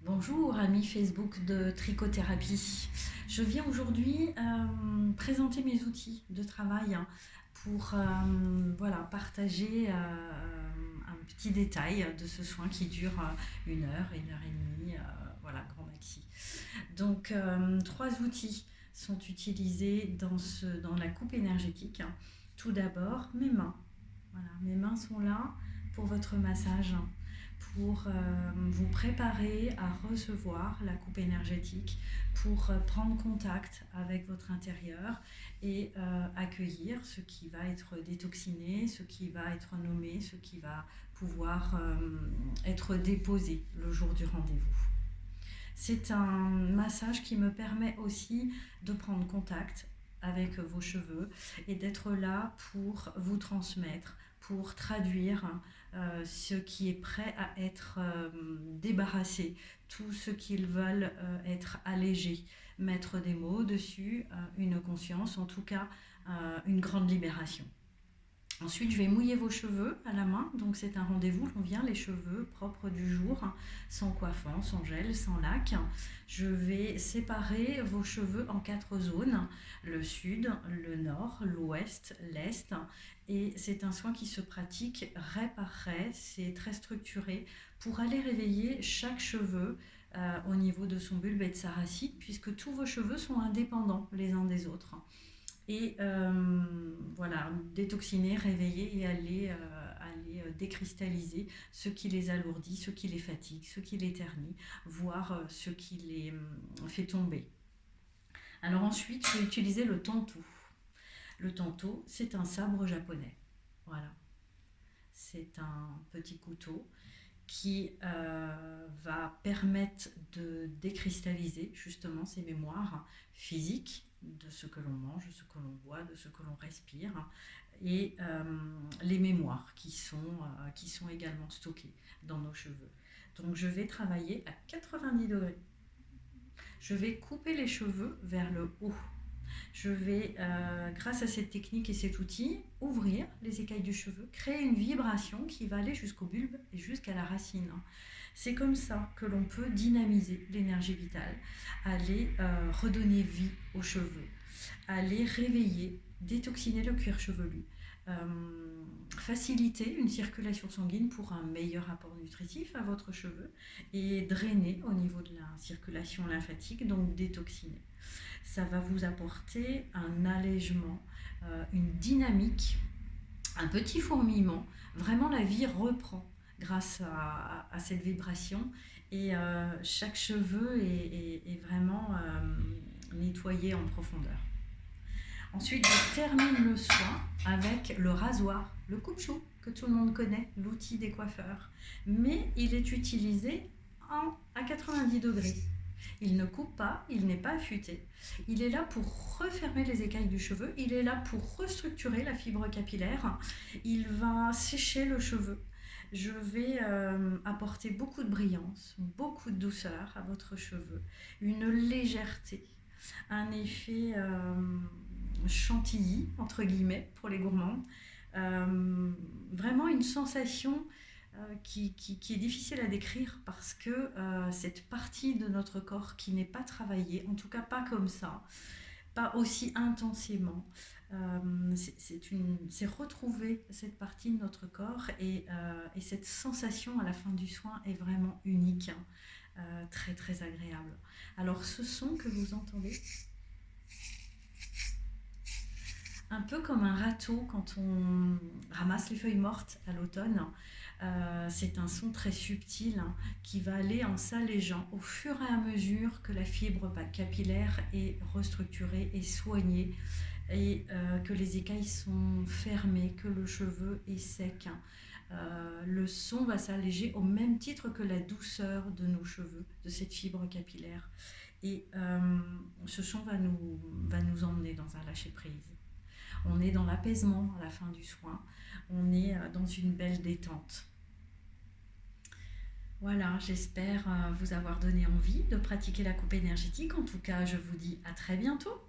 Bonjour, amis Facebook de Trichothérapie. Je viens aujourd'hui présenter mes outils de travail pour partager un petit détail de ce soin qui dure une heure et demie, grand maxi. Donc, trois outils sont utilisés dans la coupe énergétique. Tout d'abord, mes mains. Voilà, mes mains sont là pour votre massage, pour vous préparer à recevoir la coupe énergétique, pour prendre contact avec votre intérieur et accueillir ce qui va être détoxiné, ce qui va être nommé, ce qui va pouvoir être déposé le jour du rendez-vous. C'est un massage qui me permet aussi de prendre contact avec vos cheveux et d'être là pour vous transmettre, pour traduire ce qui est prêt à être débarrassé, tout ce qu'ils veulent être allégé, mettre des mots dessus, une conscience, en tout cas une grande libération. Ensuite, je vais mouiller vos cheveux à la main, donc c'est un rendez-vous, on vient les cheveux propres du jour, sans coiffant, sans gel, sans lac. Je vais séparer vos cheveux en 4 zones, le sud, le nord, l'ouest, l'est, et c'est un soin qui se pratique raie par raie, c'est très structuré pour aller réveiller chaque cheveu au niveau de son bulbe et de sa racine, puisque tous vos cheveux sont indépendants les uns des autres et détoxiner, réveiller et aller décristalliser ce qui les alourdit, ce qui les fatigue, ce qui les ternit, voire ce qui les fait tomber. Alors ensuite, je vais utiliser le tanto. Le tanto, c'est un sabre japonais. Voilà. C'est un petit couteau qui va permettre de décristalliser justement ces mémoires physiques de ce que l'on mange, de ce que l'on boit, de ce que l'on respire, et les mémoires qui sont également stockées dans nos cheveux. Donc je vais travailler à 90 degrés. Je vais couper les cheveux vers le haut. Je vais, grâce à cette technique et cet outil, ouvrir les écailles du cheveu, créer une vibration qui va aller jusqu'au bulbe et jusqu'à la racine. C'est comme ça que l'on peut dynamiser l'énergie vitale, aller redonner vie aux cheveux, aller réveiller, détoxiner le cuir chevelu, faciliter une circulation sanguine pour un meilleur apport nutritif à votre cheveu et drainer au niveau de la circulation lymphatique, donc détoxiner. Ça va vous apporter un allègement, une dynamique, un petit fourmillement. Vraiment, la vie reprend grâce à cette vibration et chaque cheveu est vraiment nettoyé en profondeur. Ensuite, je termine le soin avec le rasoir, le coupe-chou, que tout le monde connaît, l'outil des coiffeurs. Mais il est utilisé à 90 degrés. Il ne coupe pas, il n'est pas affûté. Il est là pour refermer les écailles du cheveu, il est là pour restructurer la fibre capillaire, il va sécher le cheveu. Je vais apporter beaucoup de brillance, beaucoup de douceur à votre cheveu, une légèreté, un effet chantilly, entre guillemets, pour les gourmands. Vraiment une sensation qui est difficile à décrire parce que cette partie de notre corps qui n'est pas travaillée, en tout cas pas comme ça, pas aussi intensément, c'est retrouver cette partie de notre corps et cette sensation à la fin du soin est vraiment unique, très très agréable. Alors ce son que vous entendez, un peu comme un râteau quand on ramasse les feuilles mortes à l'automne. C'est un son très subtil qui va aller en s'allégeant au fur et à mesure que la fibre capillaire est restructurée et soignée et que les écailles sont fermées, que le cheveu est sec. Le son va s'alléger au même titre que la douceur de nos cheveux, de cette fibre capillaire. Et ce son va nous emmener dans un lâcher-prise. On est dans l'apaisement à la fin du soin, on est dans une belle détente. Voilà, j'espère vous avoir donné envie de pratiquer la coupe énergétique. En tout cas, je vous dis à très bientôt.